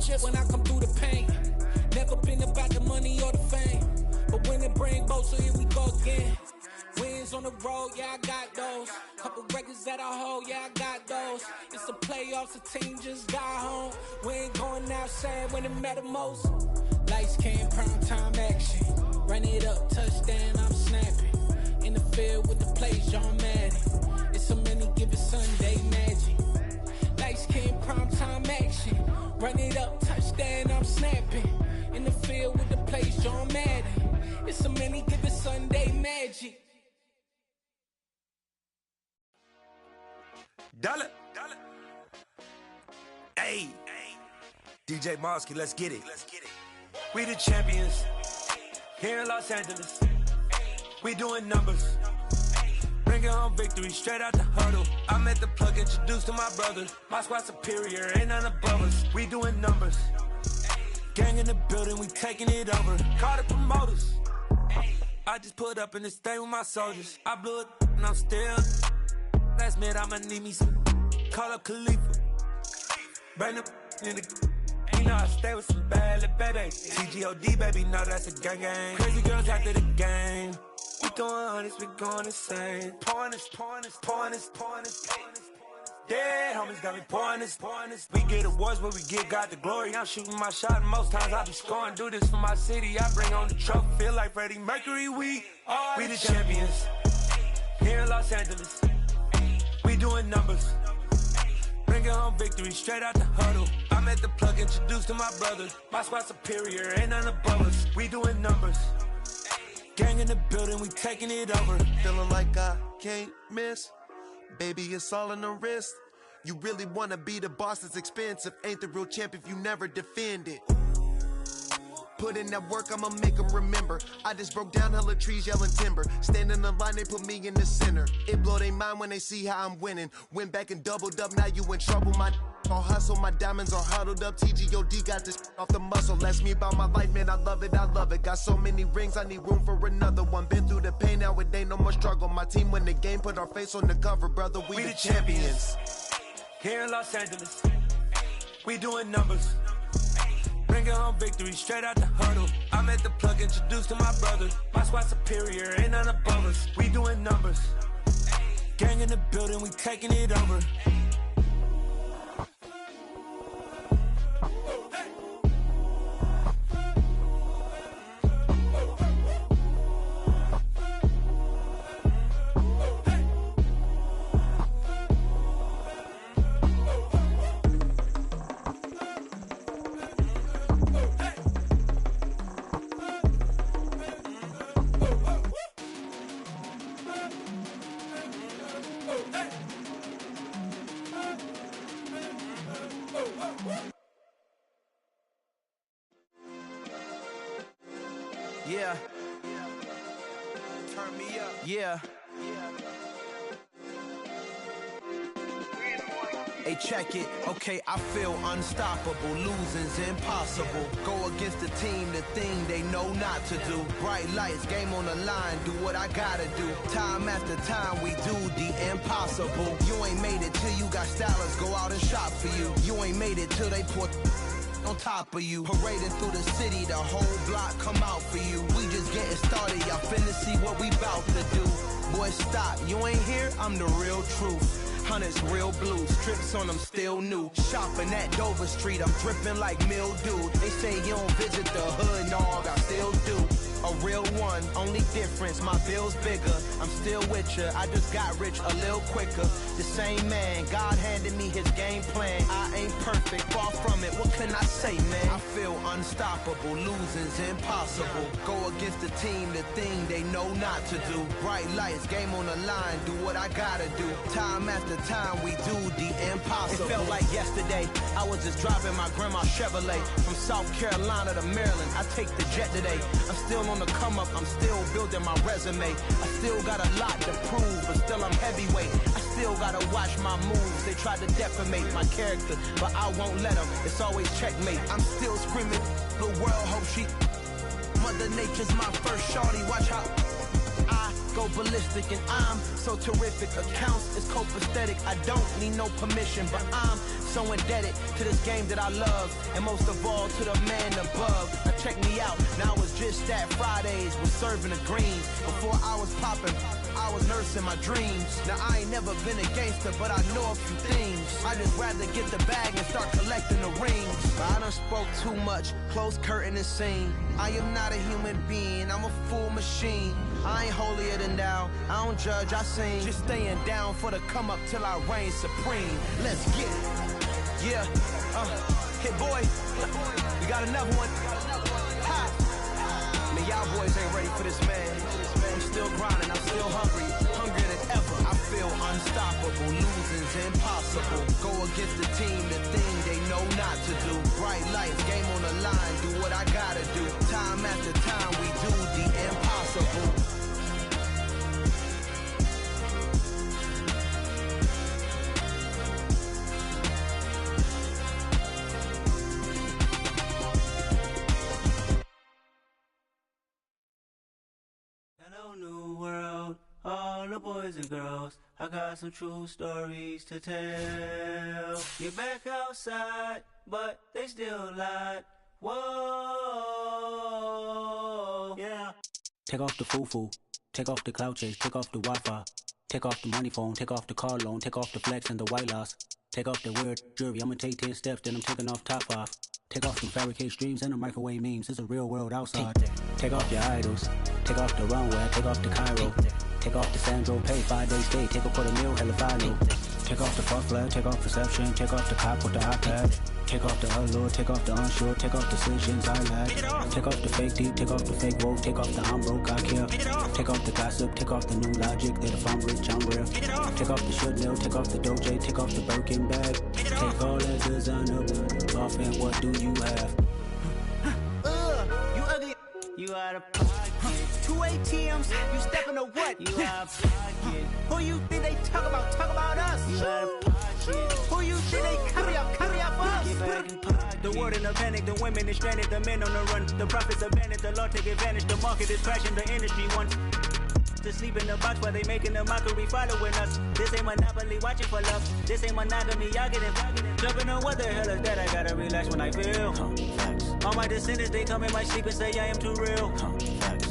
shift when I come through the pain. Never been about the money or the fame, but when it bring both, so here we go again. Wins on the road, yeah, I got those. Couple records that I hold, yeah, I got those. It's the playoffs, the team just got home. We ain't going outside when it matter most. Lights came, prime time action. Run it up, touchdown, I'm snapping. In the field with the plays, John Madden. It's so many given Sunday magic. Lights came, prime time action. Run it up, touchdown, I'm snapping. In the field with the plays, John Madden. It's so many given Sunday magic. Dollar. Hey. DJ Mosky, let's get it. We the champions here in Los Angeles. We doing numbers. Bringing home victory straight out the huddle. I'm at the plug, introduced to my brother. My squad superior, ain't none above us. We doing numbers. Gang in the building, we taking it over. Call the promoters. I just put up in this thing with my soldiers. I blew it and I'm still. Last minute I'ma need me some. Call up Khalifa. Bring them in the. You know I stay with some bad little baby. TGOD baby, know that's a gang gang. Crazy girls after the game. We throwing hundreds, we going insane. Pouring this. Dead homies got me pouring this. We get awards, but we get God the glory. I'm shooting my shot, and most times I be scoring. Do this for my city, I bring on the trophy. Feel like Freddie Mercury, we the champions. Here in Los Angeles, we doing numbers. Bringing home victory straight out the huddle. I'm at the plug, introduced to my brother. My squad superior, ain't none above us. We doing numbers. Gang in the building, we taking it over. Feeling like I can't miss. Baby, it's all in the wrist. You really wanna be the boss, it's expensive. Ain't the real champ if you never defend it. Put in that work, I'ma make them remember. I just broke down hella trees, yelling timber. Stand in the line, they put me in the center. It blow their mind when they see how I'm winning. Went back and doubled up, now you in trouble. My all hustle, my diamonds are huddled up. TGOD got this off the muscle. Ask me about my life, man, I love it. Got so many rings, I need room for another one. Been through the pain, now it ain't no more struggle. My team win the game, put our face on the cover, brother. We the champions. Here in Los Angeles, we doing numbers. Bringing home victory straight out the huddle. I'm at the plug, introduced to my brother. My squad superior, ain't none above us. We doing numbers. Gang in the building, we taking it over. Yeah. Turn me up. Yeah. Hey, check it. Okay, I feel unstoppable. Losing's impossible. Go against the team, the thing they know not to do. Bright lights, game on the line, do what I gotta do. Time after time, we do the impossible. You ain't made it till you got stylists go out and shop for you. You ain't made it till they put on top of you. Parading through the city, the whole block come out for you. We just getting started, y'all finna see what we bout to do. Boy, stop, you ain't here, I'm the real truth. Hunters, real blue, strips on them still new. Shopping at Dover Street, I'm dripping like mildew. They say you don't visit the hood, dog, I still do. A real one, only difference, my bill's bigger. I'm still with ya, I just got rich a little quicker. The same man, God handed me his game plan. I ain't perfect, far from it, what can I say, man? I feel unstoppable, losing's impossible. Go against the team, the thing they know not to do. Bright lights, game on the line, do what I gotta do. Time after time, we do the impossible. It felt like yesterday, I was just driving my grandma's Chevrolet. From South Carolina to Maryland, I take the jet today. I'm still on the come up, I'm still building my resume. I still got a lot to prove, but still I'm heavyweight. I still gotta watch my moves. They tried to defamate my character, but I won't let them. It's always checkmate. I'm still screaming, the world hope she. Mother Nature's my first shorty. Watch how I go ballistic, and I'm so terrific. Accounts is copacetic. I don't need no permission, but I'm So indebted to this game that I love, and most of all to the man above. Now check me out, now I was just that Fridays was serving the greens. Before I was popping, I was nursing my dreams. Now I ain't never been a gangster, but I know a few things. I just rather get the bag and start collecting the rings. But I done spoke too much, close curtain and scene. I am not a human being, I'm a full machine. I ain't holier than thou, I don't judge, I sing. Just staying down for the come up till I reign supreme. Let's get it. Yeah, hit boy, we got another one. Ha! Man, y'all boys ain't ready for this, man. I'm still grinding, I'm still hungry, hungrier than ever. I feel unstoppable, losing's impossible. Go against the team, the thing they know not to do. Bright lights, game on the line, do what I gotta do. Time after time, we do the impossible. Hello, new world, all the boys and girls. I got some true stories to tell. You're back outside, but they still lied. Whoa, yeah. Take off the foo-foo, take off the cloud chase, take off the Wi-Fi, take off the money phone, take off the car loan, take off the flex and the white loss, take off the weird jewelry. I'ma take 10 steps, then I'm taking off top 5. Take off the fabricate streams and the microwave memes. It's a real world outside. Take off your idols. Take off the runway. Take off the Cairo. Take off the Sandro Pay. 5 days stay. Take a $250,000. Hella follow. Take off the fuck flag. Take off perception. Take off the cop with the iPad. Take off the allure. Take off the unsure. Take off decisions I lack. Take off the fake deep. Take off the fake woke. Take off the I'm broke. I care. Take off the gossip. Take off the new logic that if I'm rich I'm real. Take off the should know. Take off the Doja. Take off the Birkin bag. Take all that designer off and what do you have? You ugly. You out of pocket. 2 ATMs. You stepping to what? You out of pocket. Who you think they talk about? Talk about us. You out of pocket. Who you think they carry up us? Get back in pocket. The world in a panic. The women is stranded. The men on the run. The profits abandoned. The law take advantage. The market is crashing. The industry wants to sleep in the box while they making a mockery following us. This ain't Monopoly watching for love. This ain't monogamy, y'all getting jumping on what the hell is that? I gotta relax when I feel. All my descendants, they come in my sleep and say I am too real.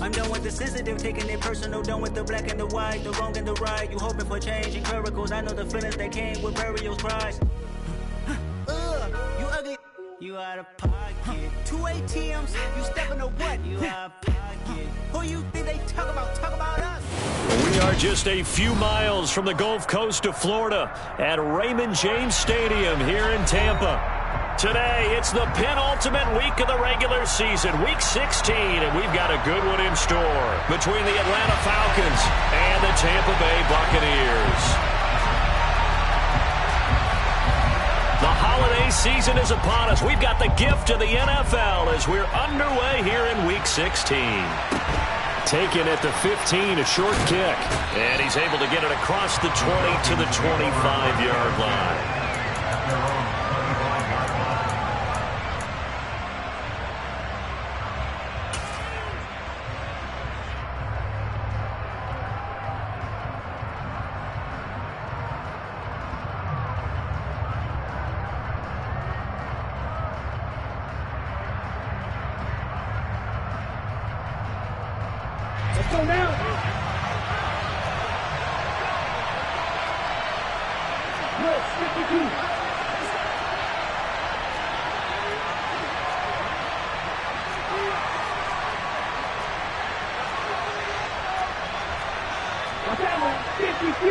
I'm done with the sensitive, taking it personal. Done with the black and the white, the wrong and the right. You hoping for change and miracles. I know the feelings that came with burials, cries. You ugly. You out of pocket. 2 ATMs. You stepping to what? You out of pocket. Who you think they talk about? Talk about us. We are just a few miles from the Gulf Coast of Florida at Raymond James Stadium here in Tampa. Today, it's the penultimate week of the regular season, week 16, and we've got a good one in store between the Atlanta Falcons and the Tampa Bay Buccaneers. The holiday season is upon us. We've got the gift of the NFL as we're underway here in week 16. Taken at the 15, a short kick. And he's able to get it across the 20 to the 25-yard line. Let's go now. No, 52. What's that one? 52.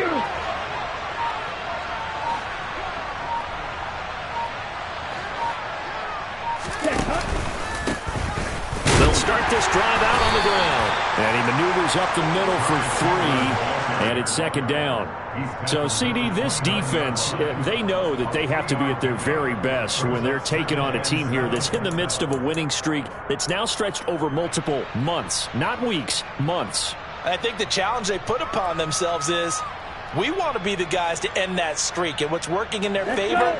They'll start this drive out on the ground. And he maneuvers up the middle for 3, and it's second down. So, CD, this defense, they know that they have to be at their very best when they're taking on a team here that's in the midst of a winning streak that's now stretched over multiple months, not weeks, months. I think the challenge they put upon themselves is we want to be the guys to end that streak, and what's working in their favor,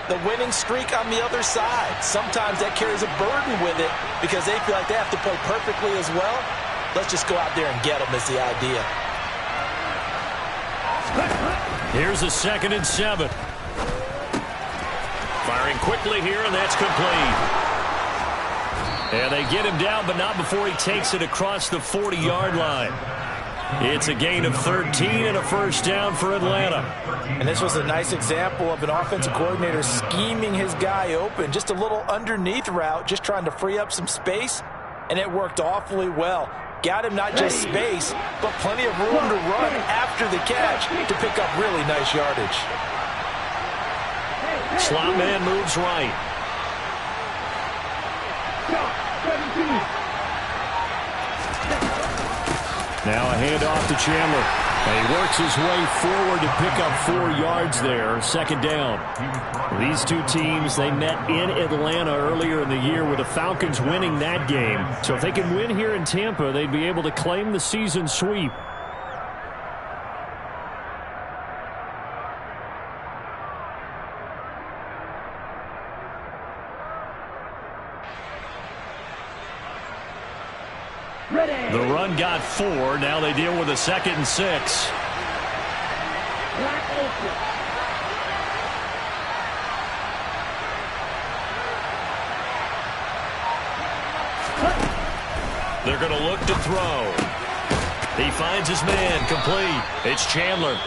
the winning streak on the other side. Sometimes that carries a burden with it because they feel like they have to play perfectly as well. Let's just go out there and get them is the idea. Here's a 2nd and 7. Firing quickly here, and that's complete. And they get him down, but not before he takes it across the 40-yard line. It's a gain of 13 and a first down for Atlanta. And this was a nice example of an offensive coordinator scheming his guy open. Just a little underneath route, just trying to free up some space, and it worked awfully well. Got him not just space, but plenty of room to run after the catch to pick up really nice yardage. Slot man moves right. Now a handoff to Chandler. And he works his way forward to pick up 4 yards there. Second down. These two teams, they met in Atlanta earlier in the year with the Falcons winning that game. So if they can win here in Tampa, they'd be able to claim the season sweep. The run got 4. Now they deal with a 2nd and 6. They're going to look to throw. He finds his man, complete. It's Chandler.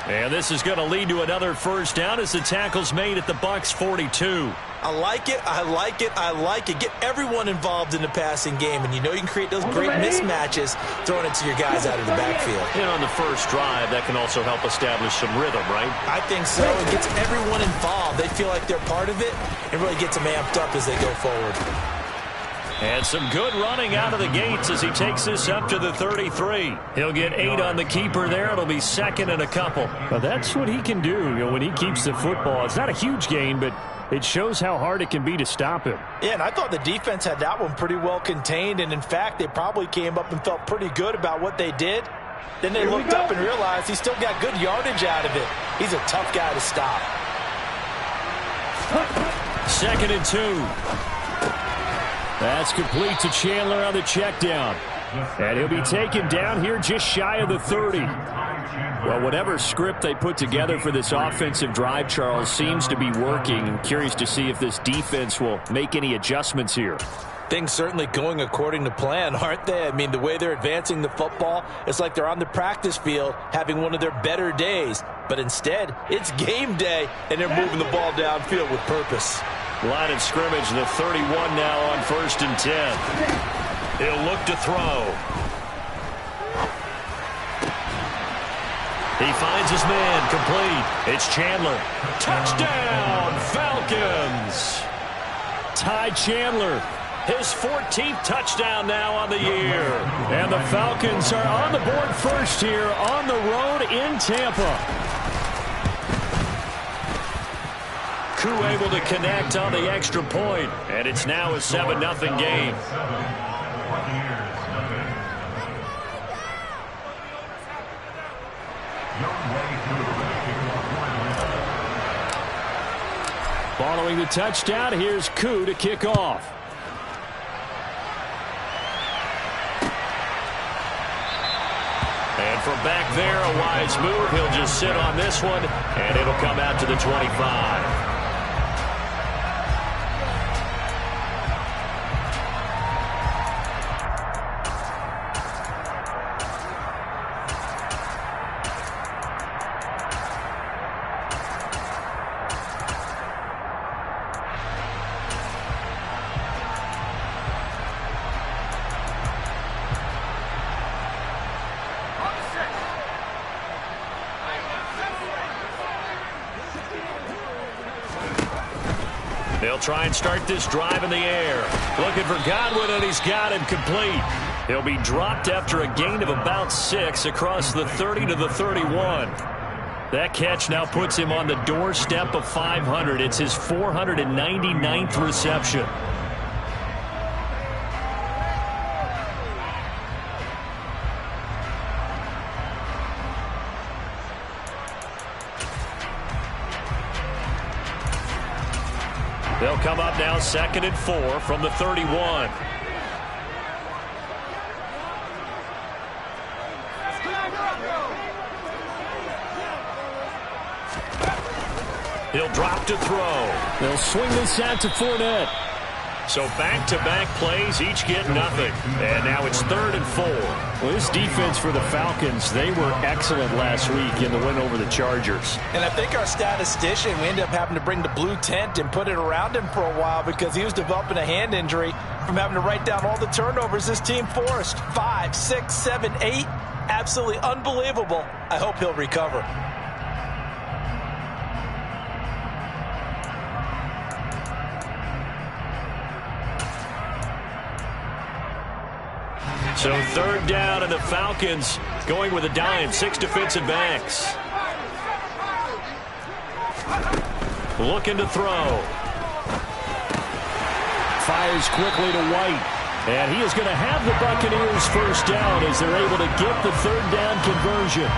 And this is going to lead to another first down as the tackle's made at the Bucs 42. I like it, I like it, I like it. Get everyone involved in the passing game, and you know you can create those great mismatches throwing it to your guys out of the backfield. And on the first drive, that can also help establish some rhythm, right? I think so. It gets everyone involved. They feel like they're part of it. It really gets them amped up as they go forward. And some good running out of the gates as he takes this up to the 33. He'll get 8 on the keeper there. It'll be 2nd and a couple. But that's what he can do, you know, when he keeps the football. It's not a huge gain, but it shows how hard it can be to stop him. Yeah, and I thought the defense had that one pretty well contained. And, in fact, they probably came up and felt pretty good about what they did. Then they looked up and realized he still got good yardage out of it. He's a tough guy to stop. 2nd and 2. That's complete to Chandler on the check down. And he'll be taken down here just shy of the 30. Well, whatever script they put together for this offensive drive, Charles, seems to be working. I'm curious to see if this defense will make any adjustments here. Things certainly going according to plan, aren't they? I mean, the way they're advancing the football, it's like they're on the practice field having one of their better days. But instead, it's game day, and they're moving the ball downfield with purpose. Line of scrimmage, the 31 now on 1st and 10. He'll look to throw. He finds his man, complete. It's Chandler. Touchdown, Falcons! Ty Chandler, his 14th touchdown now on the year. And the Falcons are on the board first here on the road in Tampa. Koo able to connect on the extra point, and it's now a 7-0 game. Following the touchdown, here's Koo to kick off. And from back there, a wise move. He'll just sit on this one, and it'll come out to the 25. They'll try and start this drive in the air. Looking for Godwin, and he's got him complete. He'll be dropped after a gain of about 6 across the 30 to the 31. That catch now puts him on the doorstep of 500. It's his 499th reception. They'll come up now 2nd and 4 from the 31. He'll drop to throw. They'll swing this out to Fournette. So back-to-back plays, each get nothing. And now it's 3rd and 4. Well, this defense for the Falcons, they were excellent last week in the win over the Chargers. And I think our statistician, we ended up having to bring the blue tent and put it around him for a while because he was developing a hand injury from having to write down all the turnovers this team forced. 5, 6, 7, 8. Absolutely unbelievable. I hope he'll recover. So 3rd down, and the Falcons going with a dime. 6 defensive backs. Looking to throw. Fires quickly to White. And he is going to have the Buccaneers first down as they're able to get the 3rd down conversion.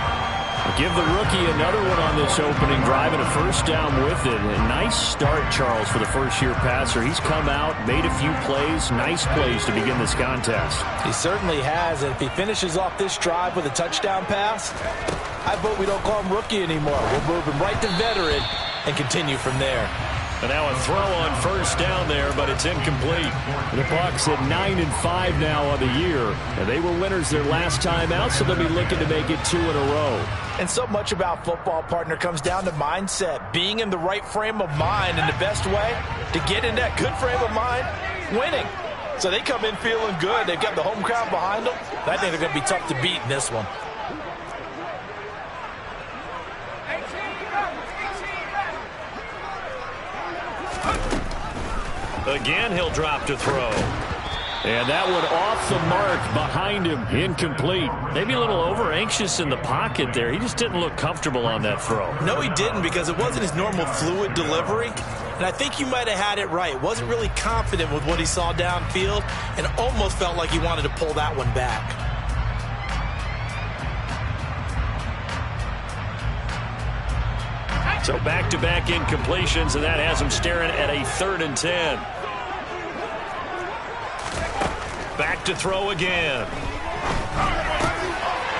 Give the rookie another one on this opening drive and a first down with it. A nice start, Charles, for the first-year passer. He's come out, made a few plays, nice plays to begin this contest. He certainly has, and if he finishes off this drive with a touchdown pass, I vote we don't call him rookie anymore. We'll move him right to veteran and continue from there. And now a throw on first down there, but it's incomplete. The Bucs at 9-5 now on the year, and they were winners their last time out, so they'll be looking to make it 2 in a row. And so much about football, partner, comes down to mindset, being in the right frame of mind, and the best way to get in that good frame of mind, winning. So they come in feeling good. They've got the home crowd behind them. I think they're going to be tough to beat in this one. Again, he'll drop to throw. And that one off the mark behind him, incomplete. Maybe a little over-anxious in the pocket there. He just didn't look comfortable on that throw. No, he didn't, because it wasn't his normal fluid delivery. And I think you might have had it right. Wasn't really confident with what he saw downfield and almost felt like he wanted to pull that one back. So back-to-back incompletions, and that has him staring at a 3rd and 10. Back to throw again.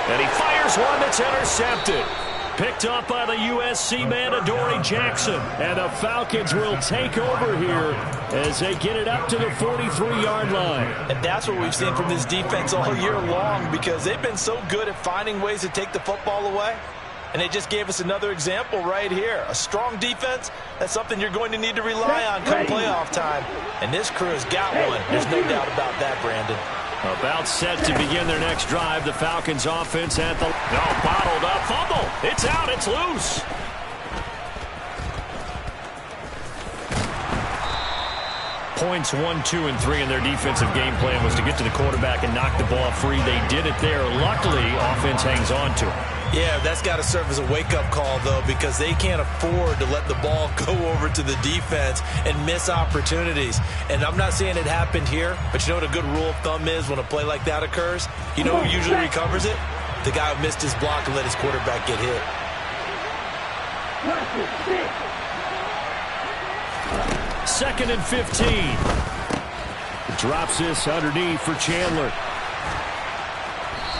And he fires one that's intercepted. Picked up by the USC man, Adoree Jackson. And the Falcons will take over here as they get it up to the 43-yard line. And that's what we've seen from this defense all year long, because they've been so good at finding ways to take the football away. And they just gave us another example right here. A strong defense, that's something you're going to need to rely on come playoff time. And this crew has got one. There's no doubt about that, Brandon. About set to begin their next drive. The Falcons offense at the... bottled up. Fumble. It's out. It's loose. Points 1, 2, and 3 in their defensive game plan was to get to the quarterback and knock the ball free. They did it there. Luckily, offense hangs on to it. Yeah, that's got to serve as a wake-up call, though, because they can't afford to let the ball go over to the defense and miss opportunities. And I'm not saying it happened here, but you know what a good rule of thumb is when a play like that occurs? You know who usually recovers it? The guy who missed his block and let his quarterback get hit. 2nd and 15. Drops this underneath for Chandler.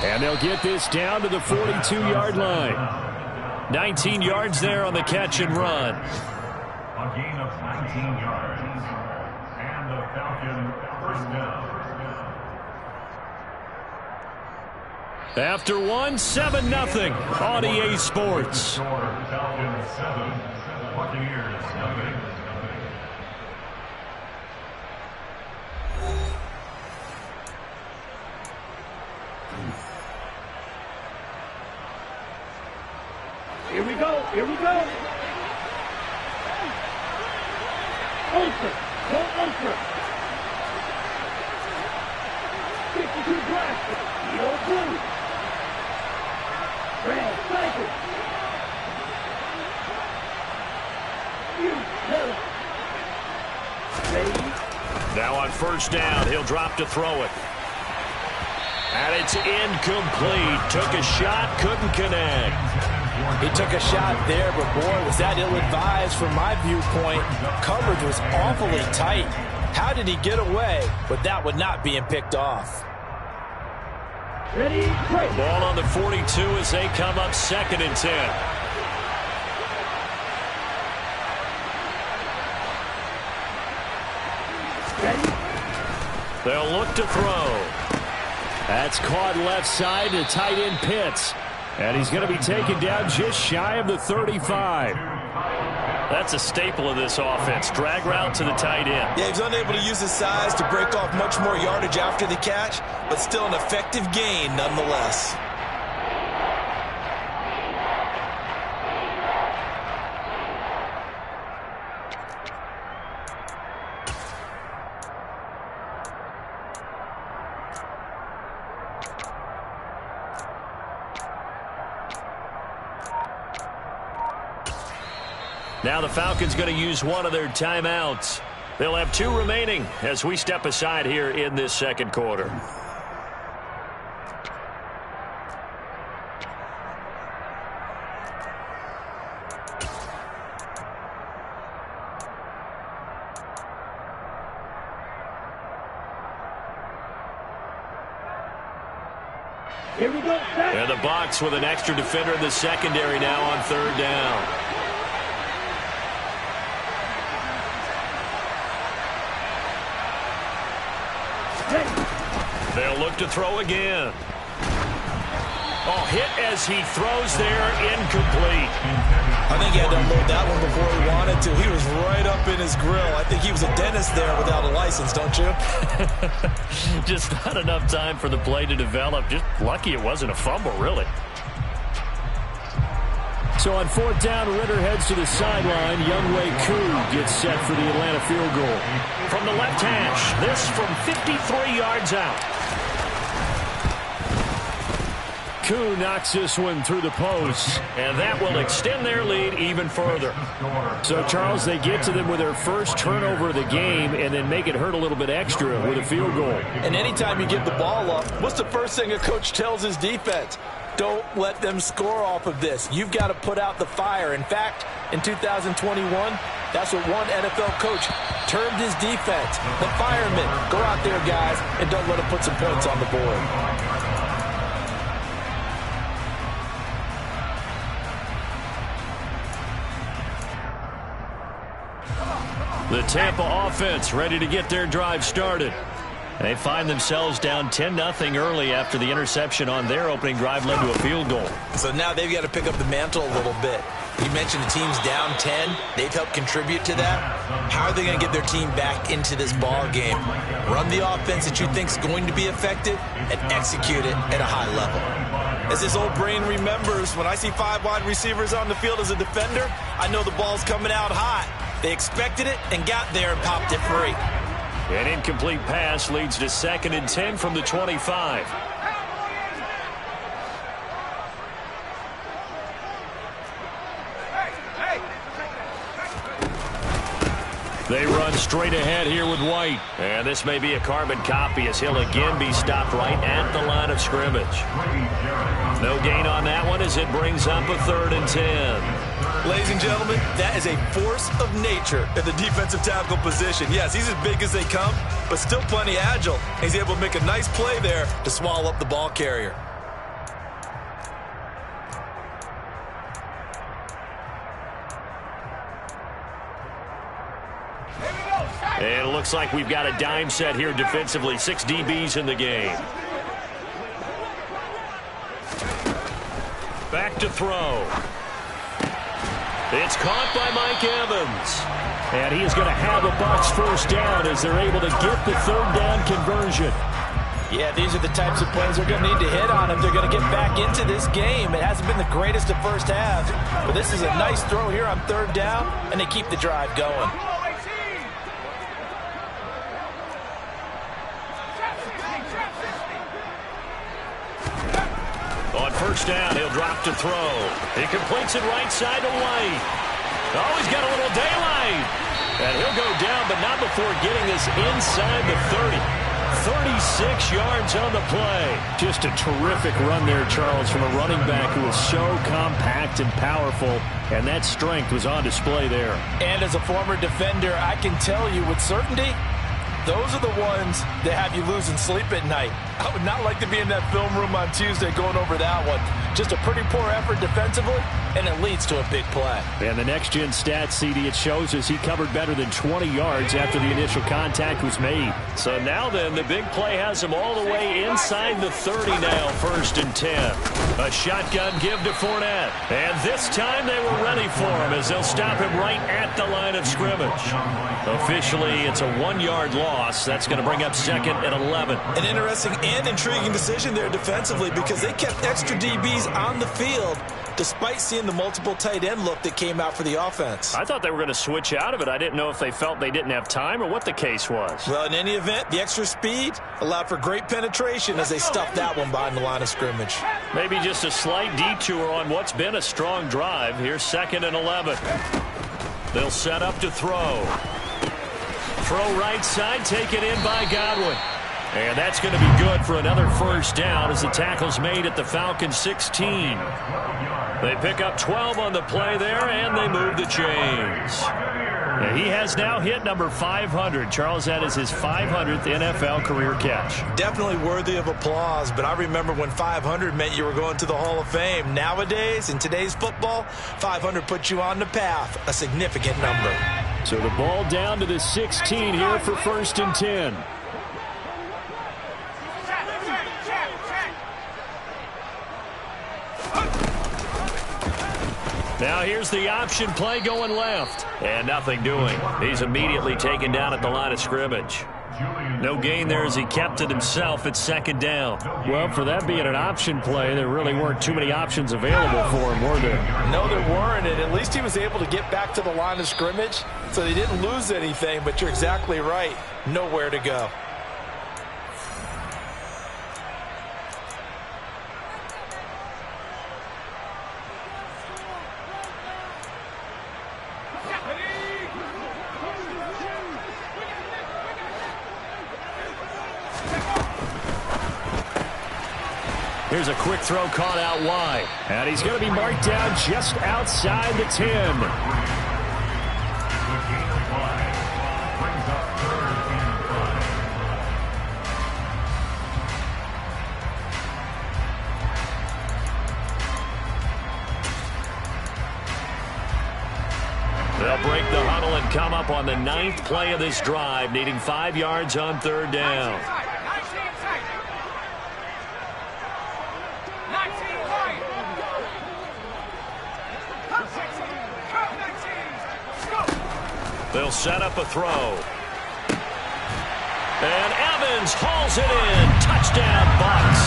And they'll get this down to the 42-yard line. 19 yards there on the catch and run. A gain of 19 yards. And the Falcon first down. After 7-0 on EA Sports. Falcons 7, Buccaneers nothing. Here we go. Here we go. Ultra. Go Ultra. 52 blaster. Yo blue. Red cycle. Now on first down, he'll drop to throw it. And it's incomplete. Took a shot, couldn't connect. He took a shot there, but boy, was that ill-advised from my viewpoint. Coverage was awfully tight. How did he get away with that one not being picked off? Ready, break. Ball on the 42 as they come up 2nd and 10. They'll look to throw. That's caught left side to tight end Pitts. And he's going to be taken down just shy of the 35. That's a staple of this offense. Drag route to the tight end. Yeah, he's unable to use his size to break off much more yardage after the catch, but still an effective gain nonetheless. Now the Falcons going to use one of their timeouts. They'll have 2 remaining as we step aside here in this second quarter. Here we go. And the Bucs with an extra defender in the secondary now on 3rd down. They'll look to throw again. Oh, hit as he throws there, incomplete. I think he had to unload that one before he wanted to. He was right up in his grill. I think he was a dentist there without a license, don't you? Just not enough time for the play to develop. Just lucky it wasn't a fumble, really. So on 4th down, Ritter heads to the sideline. Younghoe Koo gets set for the Atlanta field goal. From the left hash, this from 53 yards out. Koo knocks this one through the post, and that will extend their lead even further. So, Charles, they get to them with their first turnover of the game and then make it hurt a little bit extra with a field goal. And anytime you give the ball up, what's the first thing a coach tells his defense? Don't let them score off of this. You've got to put out the fire. In fact, in 2021, that's what one NFL coach termed his defense. The firemen. Go out there, guys, and don't let them put some points on the board. The Tampa offense ready to get their drive started. They find themselves down 10-0 early after the interception on their opening drive led to a field goal. So now they've got to pick up the mantle a little bit. You mentioned the team's down 10. They've helped contribute to that. How are they going to get their team back into this ball game? Run the offense that you think is going to be effective and execute it at a high level. As this old brain remembers, when I see 5 wide receivers on the field as a defender, I know the ball's coming out hot. They expected it and got there and popped it free. An incomplete pass leads to 2nd and 10 from the 25. They run straight ahead here with White. And this may be a carbon copy as he'll again be stopped right at the line of scrimmage. No gain on that one as it brings up a 3rd and 10. Ladies and gentlemen, that is a force of nature in the defensive tackle position. Yes, he's as big as they come, but still plenty agile. He's able to make a nice play there to swallow up the ball carrier. And it looks like we've got a dime set here defensively. 6 DBs in the game. Back to throw. It's caught by Mike Evans. And he is going to have a Bucs first down as they're able to get the 3rd down conversion. Yeah, these are the types of plays they're going to need to hit on if they're going to get back into this game. It hasn't been the greatest of first halves, but this is a nice throw here on 3rd down, and they keep the drive going. On 1st down, he'll drop to throw. He completes it right side to White. Oh, he's got a little daylight. And he'll go down, but not before getting this inside the 30. 36 yards on the play. Just a terrific run there, Charles, from a running back who is so compact and powerful, and that strength was on display there. And as a former defender, I can tell you with certainty, Those are the ones that have you losing sleep at night. I would not like to be in that film room on Tuesday going over that one. Just a pretty poor effort defensively, and it leads to a big play. And the next-gen stats, CD, it shows us he covered better than 20 yards after the initial contact was made. So now then, the big play has him all the way inside the 30 now, 1st and 10. A shotgun give to Fournette. And this time they were ready for him as they'll stop him right at the line of scrimmage. Officially, it's a 1-yard loss. That's going to bring up 2nd and 11. An interesting and intriguing decision there defensively because they kept extra DBs on the field despite seeing the multiple tight end look that came out for the offense. I thought they were going to switch out of it. I didn't know if they felt they didn't have time or what the case was. Well, in any event, the extra speed allowed for great penetration as they stuffed that one behind the line of scrimmage. Maybe just a slight detour on what's been a strong drive. Here's 2nd and 11. They'll set up to throw. Throw right side, taken in by Godwin. And that's going to be good for another 1st down as the tackle's made at the Falcons 16. They pick up 12 on the play there, and they move the chains. And he has now hit number 500. Charles, that is his 500th NFL career catch. Definitely worthy of applause, but I remember when 500 meant you were going to the Hall of Fame. Nowadays, in today's football, 500 puts you on the path, a significant number. So the ball down to the 16 here for 1st and 10. Now here's the option play going left. And nothing doing. He's immediately taken down at the line of scrimmage. No gain there as he kept it himself at 2nd down. Well, for that being an option play, there really weren't too many options available for him, were there? No, there weren't, and at least he was able to get back to the line of scrimmage, so they didn't lose anything, but you're exactly right. Nowhere to go. Here's a quick throw caught out wide. And he's going to be marked down just outside the 10. They'll break the huddle and come up on the 9th play of this drive, needing 5 yards on 3rd down. They'll set up a throw. And Evans hauls it in. Touchdown, Bucs.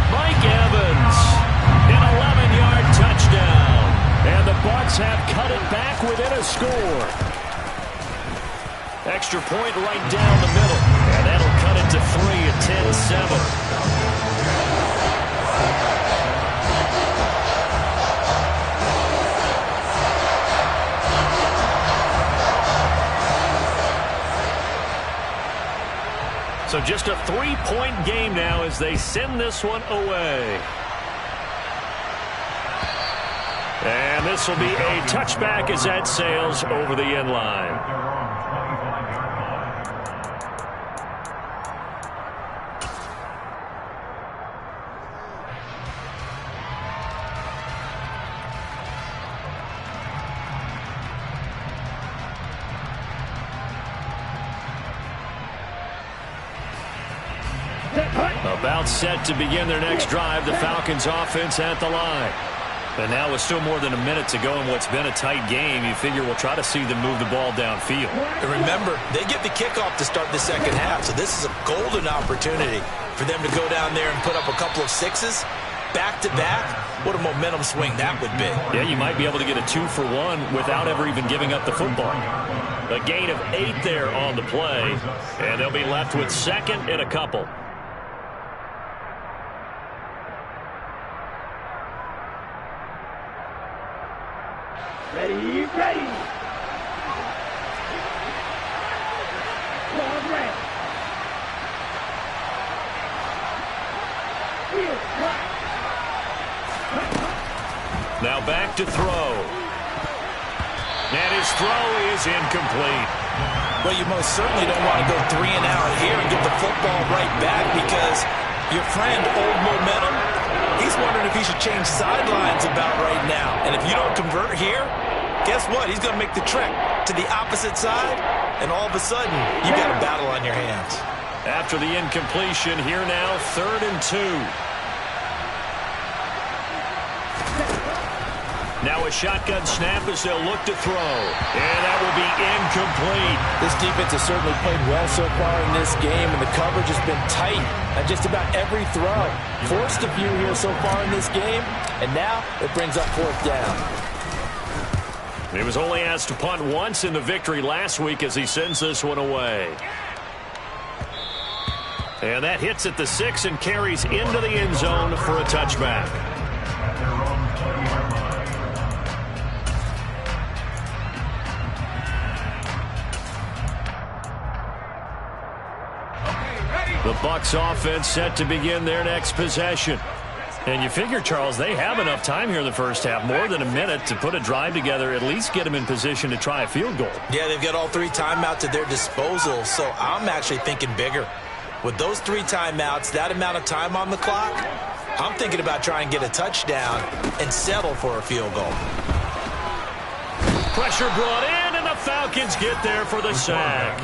Mike Evans, an 11-yard touchdown. And the Bucs have cut it back within a score. Extra point right down the middle. And that'll cut it to 3 at 10-7. So just a 3-point game now as they send this one away. And this will be a touchback as that sails over the end line. About set to begin their next drive, the Falcons offense at the line. And now with still more than a minute to go in what's been a tight game, you figure we'll try to see them move the ball downfield. And remember, they get the kickoff to start the second half, so this is a golden opportunity for them to go down there and put up a couple of sixes back-to-back. What a momentum swing that would be. Yeah, you might be able to get a 2-for-1 without ever even giving up the football. A gain of 8 there on the play, and they'll be left with 2nd and a couple. Ready, ready. Ball ready. Now back to throw. And his throw is incomplete. Well, you most certainly don't want to go 3 and out here and give the football right back, because your friend, Old Momentum, he's wondering if he should change sidelines about right now. And if you don't convert here, guess what? He's going to make the trek to the opposite side, and all of a sudden, you got a battle on your hands. After the incompletion, here now, 3rd and 2. Now a shotgun snap as they'll look to throw. And that will be incomplete. This defense has certainly played well so far in this game, and the coverage has been tight on just about every throw. Forced a few here so far in this game, and now it brings up 4th down. He was only asked to punt once in the victory last week as he sends this one away. And that hits at the 6 and carries into the end zone for a touchback. The Bucs offense set to begin their next possession. And you figure, Charles, they have enough time here in the first half, more than a minute, to put a drive together, at least get them in position to try a field goal. Yeah, they've got all 3 timeouts at their disposal, so I'm actually thinking bigger. With those 3 timeouts, that amount of time on the clock, I'm thinking about trying to get a touchdown and settle for a field goal. Pressure brought in, and the Falcons get there for the sack.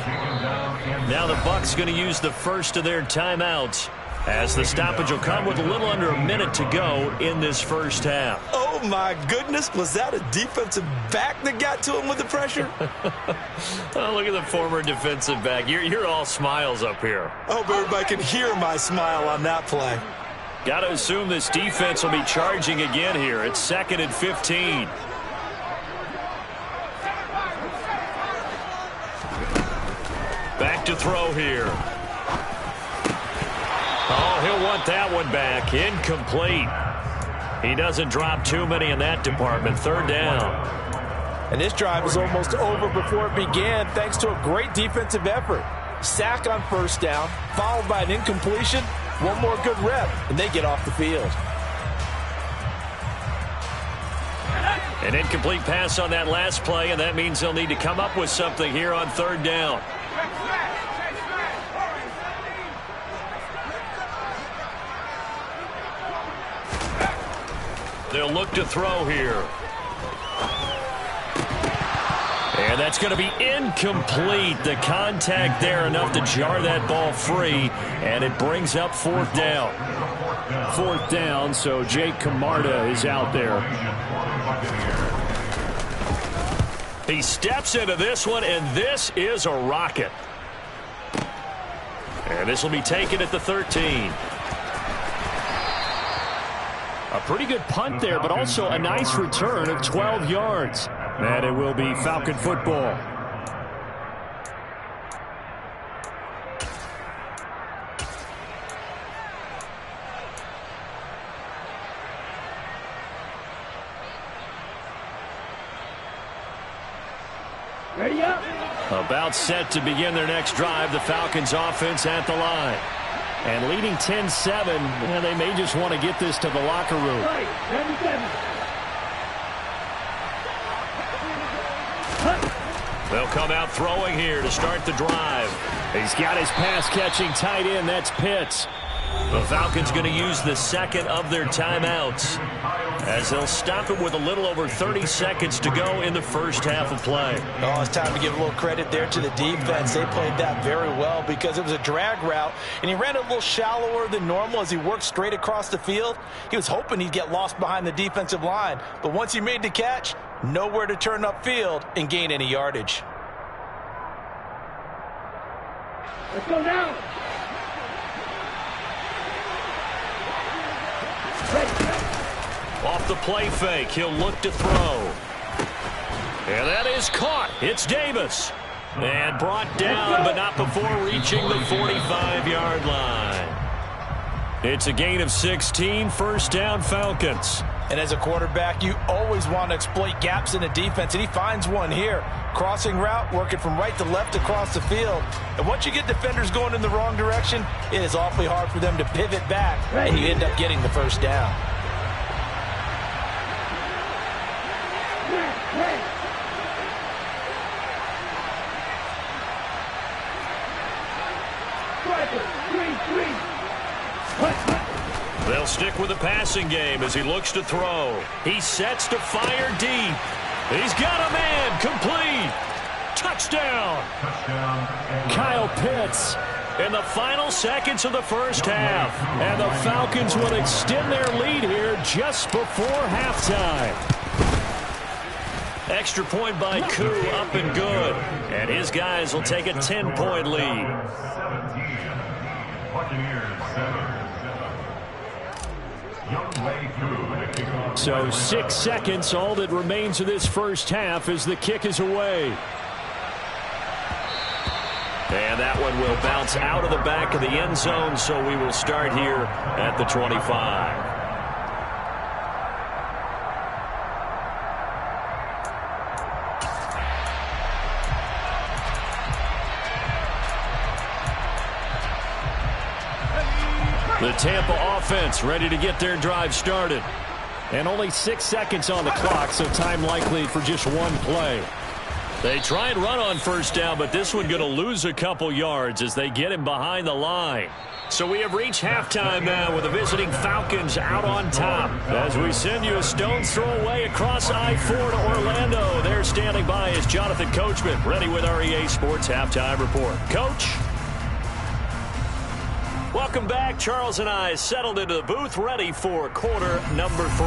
Now the Bucs going to use the first of their timeouts, as the stoppage will come with a little under a minute to go in this first half. Oh, my goodness. Was that a defensive back that got to him with the pressure? Oh, look at the former defensive back. You're all smiles up here. I hope everybody can hear my smile on that play. Got to assume this defense will be charging again here. It's 2nd and 15. Back to throw here. Oh, he'll want that one back. Incomplete. He doesn't drop too many in that department. 3rd down. And this drive was almost over before it began, thanks to a great defensive effort. Sack on 1st down, followed by an incompletion. One more good rep, and they get off the field. An incomplete pass on that last play, and that means they'll need to come up with something here on 3rd down. They'll look to throw here. And that's going to be incomplete. The contact there enough to jar that ball free, and it brings up 4th down. 4th down, so Jake Camarda is out there. He steps into this one, and this is a rocket. And this will be taken at the 13. A pretty good punt there, but also a nice return of 12 yards. And it will be Falcon football. Ready up. About set to begin their next drive. The Falcons offense at the line. And leading 10-7, and they may just want to get this to the locker room. They'll come out throwing here to start the drive. He's got his pass-catching tight end. That's Pitts. The Falcons going to use the 2nd of their timeouts, as they'll stop it with a little over 30 seconds to go in the first half of play. Oh, it's time to give a little credit there to the defense. They played that very well because it was a drag route, and he ran it a little shallower than normal as he worked straight across the field. He was hoping he'd get lost behind the defensive line, but once he made the catch, nowhere to turn upfield and gain any yardage. Let's go now. Off the play fake, he'll look to throw. And that is caught. It's Davis. And brought down, but not before reaching the 45-yard line. It's a gain of 16, 1st down Falcons. And as a quarterback, you always want to exploit gaps in the defense, and he finds one here. Crossing route, working from right to left across the field. And once you get defenders going in the wrong direction, it is awfully hard for them to pivot back, and you end up getting the 1st down. They'll stick with the passing game as he looks to throw. He sets to fire deep. He's got a man. Complete. Touchdown. Kyle Pitts in the final seconds of the first half. And the Falcons will extend their lead here just before halftime. Extra point by Koo, up and good. And his guys will take a 10-point lead. So 6 seconds, all that remains of this first half as the kick is away. And that one will bounce out of the back of the end zone, so we will start here at the 25. The Tampa offense ready to get their drive started. And only 6 seconds on the clock, so time likely for just one play. They try and run on first down, but this one going to lose a couple yards as they get him behind the line. So we have reached halftime now with the visiting Falcons out on top. As we send you a stone's throw away across I-4 to Orlando. There standing by is Jonathan Coachman, ready with our EA Sports Halftime Report. Coach? Welcome back. Charles and I settled into the booth, ready for quarter number 3.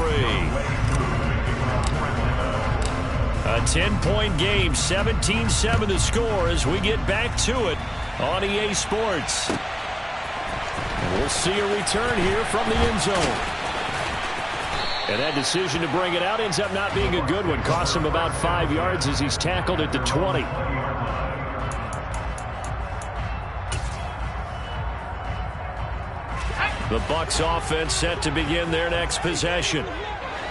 A 10-point game, 17-7 the score as we get back to it on EA Sports. And we'll see a return here from the end zone. And that decision to bring it out ends up not being a good one. Costs him about 5 yards as he's tackled at the 20. The Bucs offense set to begin their next possession.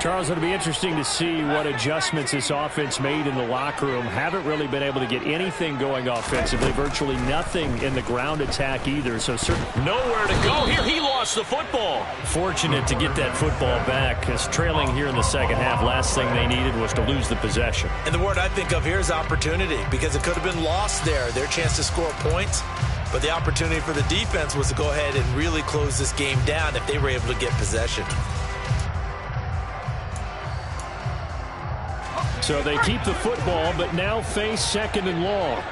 Charles, it'll be interesting to see what adjustments this offense made in the locker room. Haven't really been able to get anything going offensively. Virtually nothing in the ground attack either. So nowhere to go here. He lost the football. Fortunate to get that football back. As trailing here in the second half, last thing they needed was to lose the possession. And the word I think of here is opportunity, because it could have been lost there. Their chance to score points. But the opportunity for the defense was to go ahead and really close this game down if they were able to get possession. So they keep the football, but now face second and long.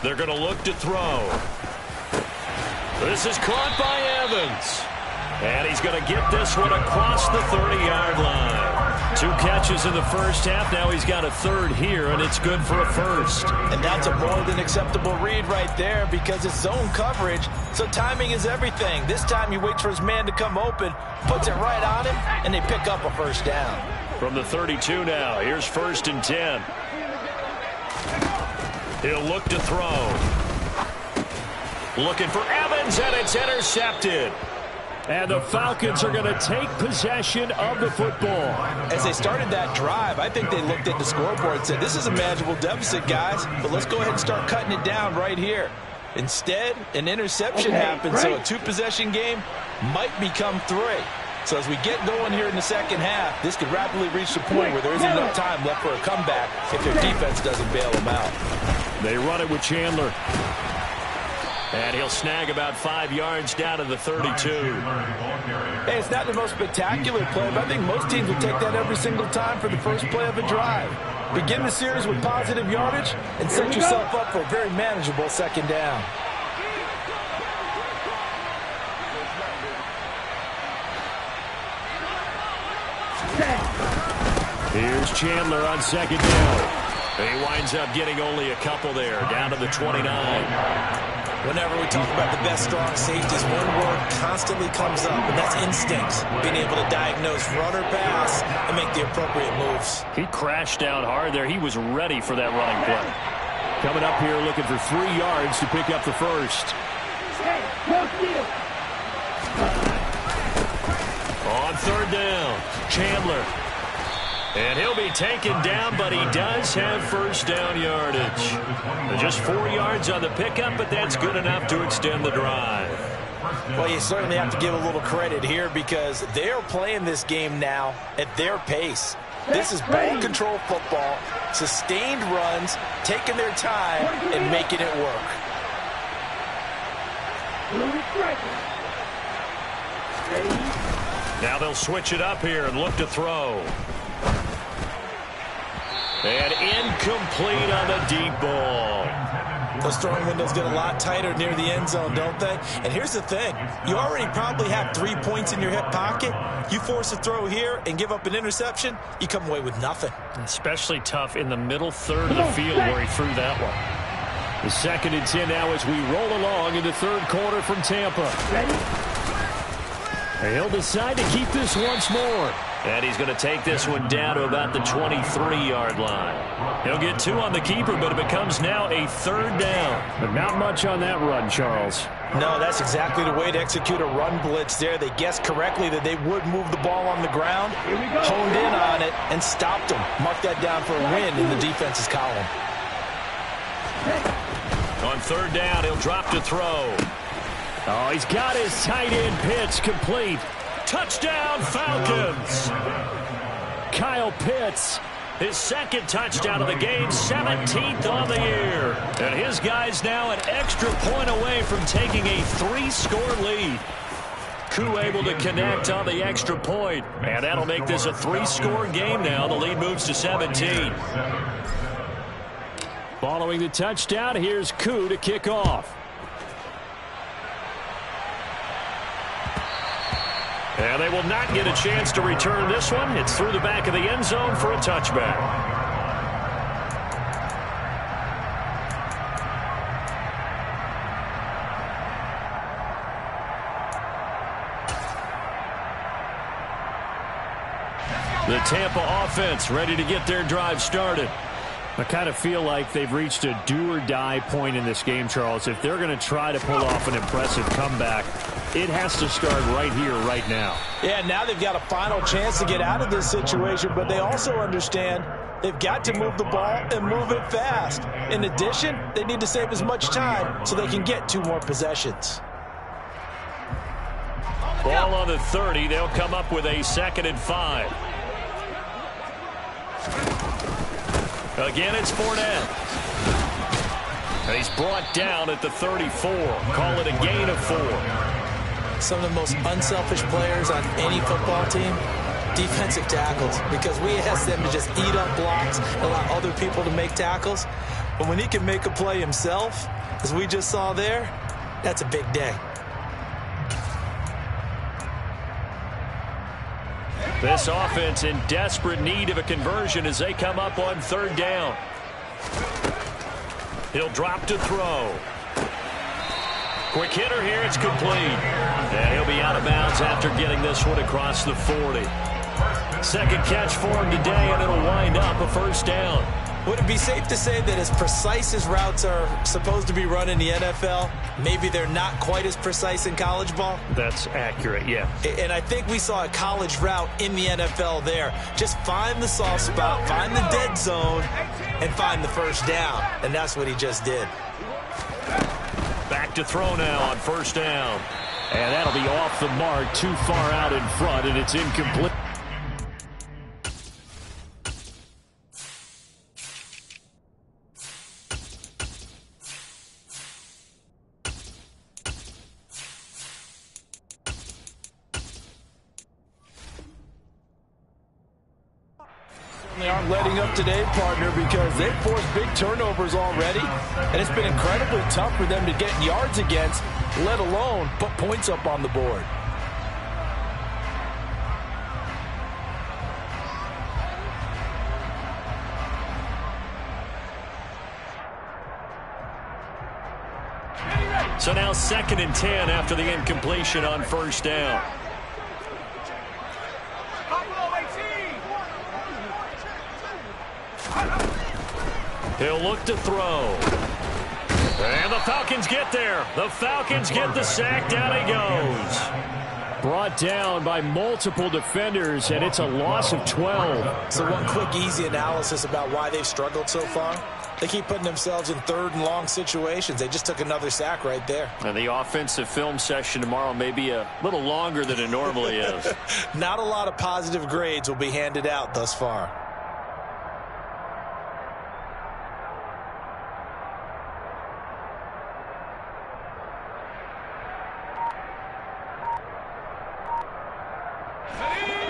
They're going to look to throw. This is caught by Evans. And he's going to get this one across the 30-yard line. 2 catches in the first half. Now he's got a third here, and it's good for a first. And that's a more than acceptable read right there because it's zone coverage, so timing is everything. This time he waits for his man to come open, puts it right on him, and they pick up a first down. From the 32 now, here's 1st and 10. He'll look to throw. Looking for Evans, and it's intercepted. And the Falcons are going to take possession of the football. As they started that drive, I think they looked at the scoreboard and said, this is a manageable deficit, guys, but let's go ahead and start cutting it down right here. Instead, an interception happens, so a 2-possession game might become 3. So as we get going here in the second half, this could rapidly reach the point where there isn't enough time left for a comeback if their defense doesn't bail them out. They run it with Chandler. And he'll snag about 5 yards down to the 32. Hey, it's not the most spectacular play, but I think most teams will take that every single time for the first play of a drive. Begin the series with positive yardage and set yourself up for a very manageable second down. Here's Chandler on second down. He winds up getting only a couple there, down to the 29. Whenever we talk about the best strong safeties, one word constantly comes up, and that's instinct. Being able to diagnose run or pass and make the appropriate moves. He crashed down hard there. He was ready for that running play. Coming up here looking for 3 yards to pick up the first. On third down, Chandler. And he'll be taken down, but he does have first down yardage. Just 4 yards on the pickup, but that's good enough to extend the drive. Well, you certainly have to give a little credit here because they're playing this game now at their pace. This is ball control football, sustained runs, taking their time, and making it work. Now they'll switch it up here and look to throw. And incomplete on the deep ball. Those throwing windows get a lot tighter near the end zone, don't they? And here's the thing. You already probably have 3 points in your hip pocket. You force a throw here and give up an interception, you come away with nothing. Especially tough in the middle third of the field where he threw that one. The 2nd and 10 now as we roll along in the third quarter from Tampa. He'll decide to keep this once more. And he's going to take this one down to about the 23-yard line. He'll get 2 on the keeper, but it becomes now a 3rd down. But not much on that run, Charles. No, that's exactly the way to execute a run blitz there. They guessed correctly that they would move the ball on the ground, honed in on it, and stopped them. Mark that down for a win in the defense's column. On 3rd down, he'll drop to throw. Oh, he's got his tight end pitch complete. Touchdown, Falcons. Kyle Pitts, his 2nd touchdown of the game, 17th on the year. And his guys now an extra point away from taking a 3-score lead. Koo able to connect on the extra point. And that'll make this a 3-score game now. The lead moves to 17. Following the touchdown, here's Koo to kick off. And they will not get a chance to return this one. It's through the back of the end zone for a touchback. The Tampa offense ready to get their drive started. I kind of feel like they've reached a do-or-die point in this game, Charles. If they're going to try to pull off an impressive comeback, it has to start right here, right now. Yeah, now they've got a final chance to get out of this situation, but they also understand they've got to move the ball and move it fast. In addition, they need to save as much time so they can get 2 more possessions. Ball on the 30. They'll come up with a 2nd and 5. Again, it's Fournette. And he's brought down at the 34. Call it a gain of 4. Some of the most unselfish players on any football team, defensive tackles, because we ask them to just eat up blocks and allow other people to make tackles. But when he can make a play himself, as we just saw there, that's a big day. This offense in desperate need of a conversion as they come up on 3rd down. He'll drop to throw. Quick hitter here, it's complete. And he'll be out of bounds after getting this one across the 40. 2nd catch for him today, and it'll wind up a 1st down. Would it be safe to say that as precise as routes are supposed to be run in the NFL, maybe they're not quite as precise in college ball? That's accurate, yeah. And I think we saw a college route in the NFL there. Just find the soft spot, find the dead zone, and find the 1st down. And that's what he just did. Back to throw now on 1st down. And that'll be off the mark, too far out in front, and it's incomplete. They aren't letting up today, partner, because they've forced big turnovers already, and it's been incredibly tough for them to get yards against, let alone put points up on the board. So now 2nd and 10 after the incompletion on 1st down. He'll look to throw. And the Falcons get there. The Falcons get the sack. Down he goes. Brought down by multiple defenders, and it's a loss of 12. So one quick, easy analysis about why they've struggled so far. They keep putting themselves in third and long situations. They just took another sack right there. And the offensive film session tomorrow may be a little longer than it normally is. Not a lot of positive grades will be handed out thus far.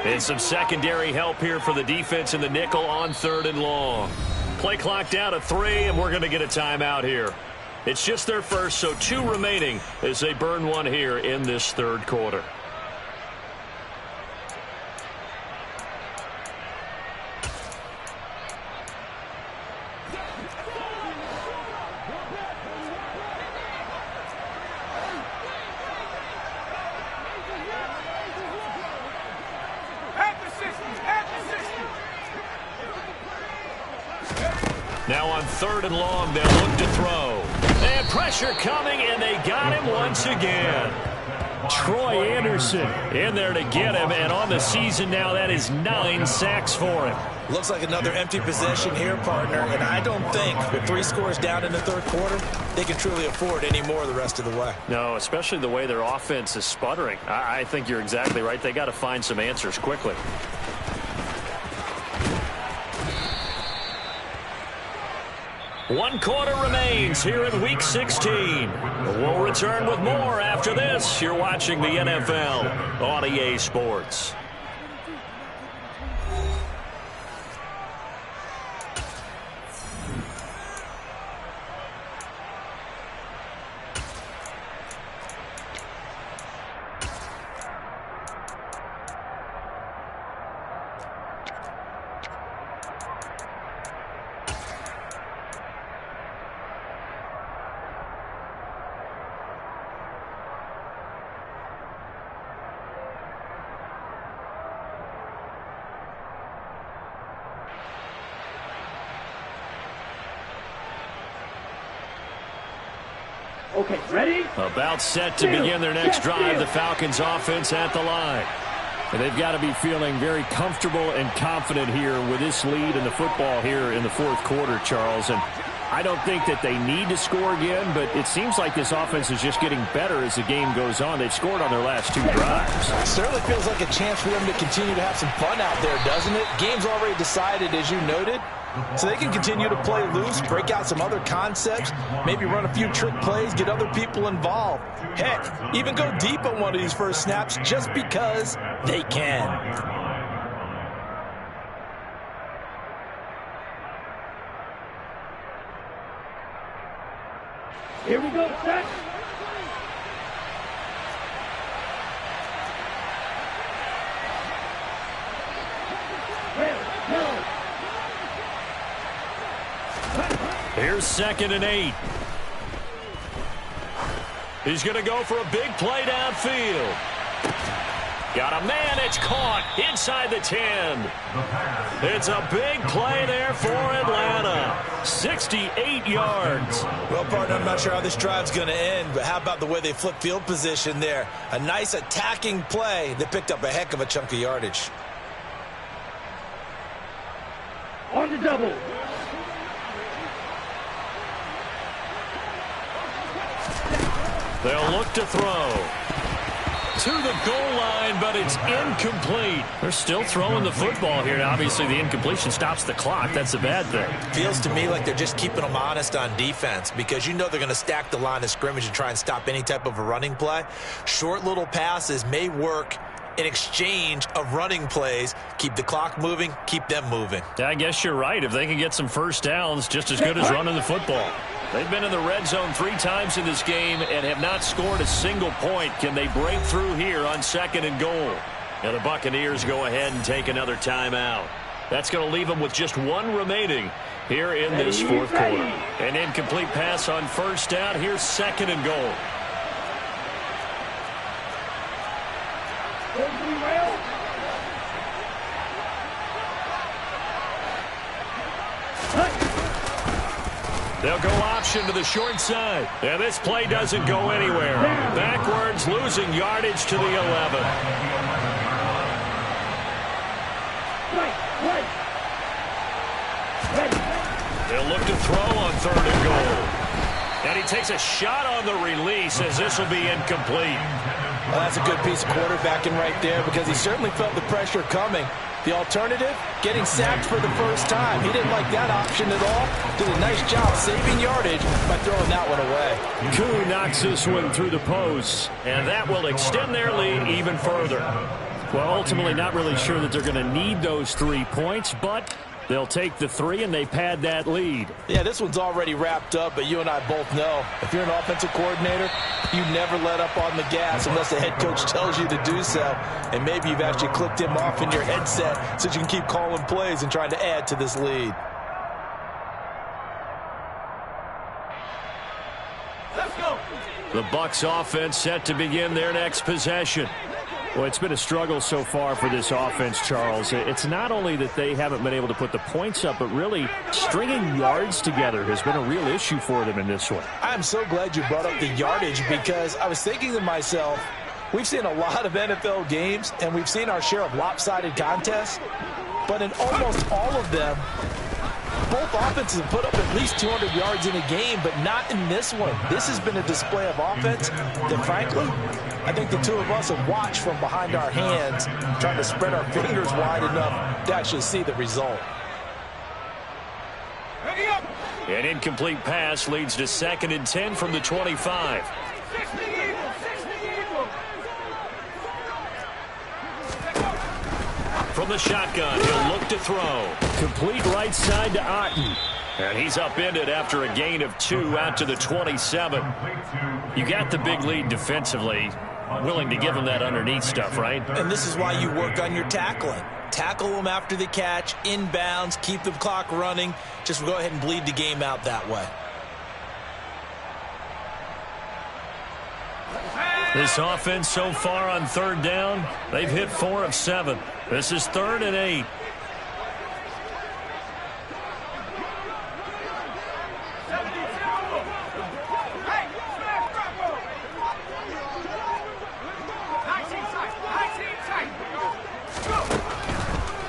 And some secondary help here for the defense in the nickel on 3rd and long. Play clock down to 3, and we're going to get a timeout here. It's just their first, so 2 remaining as they burn one here in this 3rd quarter. Now on 3rd and long, they'll look to throw. And pressure coming, and they got him once again. Troy Anderson in there to get him, and on the season now, that is 9 sacks for him. Looks like another empty possession here, partner, and I don't think with 3 scores down in the 3rd quarter, they can truly afford any more the rest of the way. No, especially the way their offense is sputtering. I think you're exactly right. They got to find some answers quickly. One quarter remains here in Week 16. We'll return with more after this. You're watching the NFL on EA Sports. Okay, ready? About set to begin their next drive. The Falcons offense at the line. And they've got to be feeling very comfortable and confident here with this lead in the football here in the 4th quarter, Charles. And I don't think that they need to score again, but it seems like this offense is just getting better as the game goes on. They've scored on their last 2 drives. It certainly feels like a chance for them to continue to have some fun out there, doesn't it? Game's already decided, as you noted. So they can continue to play loose, break out some other concepts, maybe run a few trick plays, get other people involved. Heck, even go deep on one of these first snaps just because they can. Here we go, set. Here's 2nd and 8. He's going to go for a big play downfield. Got a man, it's caught inside the 10. It's a big play there for Atlanta. 68 yards. Well, partner, I'm not sure how this drive's going to end, but how about the way they flip field position there? A nice attacking play that picked up a heck of a chunk of yardage. On the double. They'll look to throw. To the goal line, but it's incomplete. They're still throwing the football here. Obviously, the incompletion stops the clock. That's a bad thing. Feels to me like they're just keeping them honest on defense because you know they're going to stack the line of scrimmage and try and stop any type of a running play. Short little passes may work in exchange of running plays. Keep the clock moving, keep them moving. I guess you're right. If they can get some first downs, just as good as running the football. They've been in the red zone 3 times in this game and have not scored a single point. Can they break through here on 2nd and goal? And the Buccaneers go ahead and take another timeout. That's going to leave them with just 1 remaining here in this 4th quarter. An incomplete pass on 1st down. Here's 2nd and goal. They'll go option to the short side. And this play doesn't go anywhere. Backwards, losing yardage to the 11. They'll look to throw on 3rd and goal. And he takes a shot on the release as this will be incomplete. Well, that's a good piece of quarterbacking right there because he certainly felt the pressure coming. The alternative, getting sacked for the first time. He didn't like that option at all. Did a nice job saving yardage by throwing that one away. Koo knocks this one through the posts, and that will extend their lead even further. Well, ultimately not really sure that they're going to need those 3 points, but they'll take the 3 and they pad that lead. Yeah, this one's already wrapped up, but you and I both know if you're an offensive coordinator, you never let up on the gas unless the head coach tells you to do so. And maybe you've actually clicked him off in your headset so you can keep calling plays and trying to add to this lead. Let's go. The Bucs offense set to begin their next possession. Well, it's been a struggle so far for this offense, Charles. It's not only that they haven't been able to put the points up, but really stringing yards together has been a real issue for them in this one. I'm so glad you brought up the yardage because I was thinking to myself, we've seen a lot of NFL games, and we've seen our share of lopsided contests, but in almost all of them, both offenses have put up at least 200 yards in a game, but not in this one. This has been a display of offense that, frankly, I think the two of us have watched from behind our hands, trying to spread our fingers wide enough to actually see the result. An incomplete pass leads to 2nd and 10 from the 25. From the shotgun, he'll look to throw. Complete right side to Otten. And he's upended after a gain of 2 out to the 27. You got the big lead defensively. Willing to give him that underneath stuff, right? And this is why you work on your tackling. Tackle them after the catch, inbounds, keep the clock running. Just go ahead and bleed the game out that way. This offense so far on 3rd down, they've hit 4 of 7. This is 3rd and 8.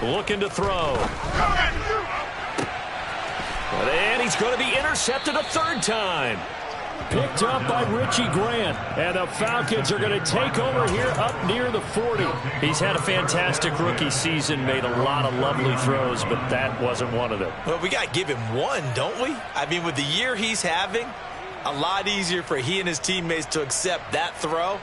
Looking to throw. And he's going to be intercepted a 3rd time. Picked up by Richie Grant. And the Falcons are going to take over here up near the 40. He's had a fantastic rookie season, made a lot of lovely throws, but that wasn't one of them. Well, we got to give him one, don't we? I mean, with the year he's having, a lot easier for he and his teammates to accept that throw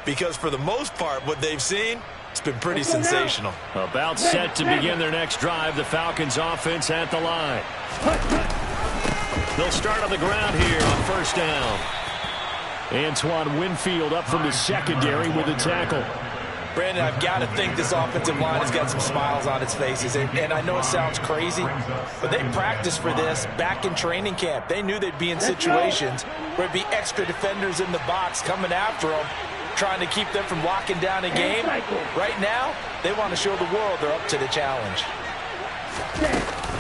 because for the most part, what they've seen, it's been pretty sensational. About set to begin their next drive, the Falcons offense at the line. They'll start on the ground here on 1st down. Antoine Winfield up from the secondary with a tackle. Brandon, I've got to think this offensive line has got some smiles on its faces. And I know it sounds crazy, but they practiced for this back in training camp. They knew they'd be in situations where it'd be extra defenders in the box coming after them, trying to keep them from locking down a game. Right now, they want to show the world they're up to the challenge.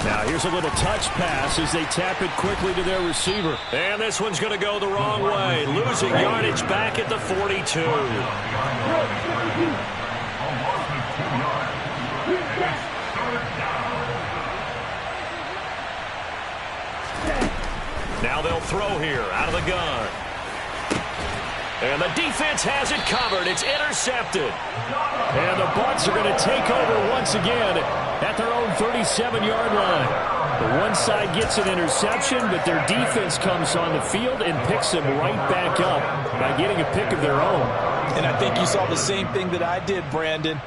Now here's a little touch pass as they tap it quickly to their receiver. And this one's going to go the wrong way. Losing yardage back at the 42. Now they'll throw here out of the gun. And the defense has it covered. It's intercepted. And the Bucs are going to take over once again at their own 37-yard line. The one side gets an interception, but their defense comes on the field and picks them right back up by getting a pick of their own. And I think you saw the same thing that I did, Brandon.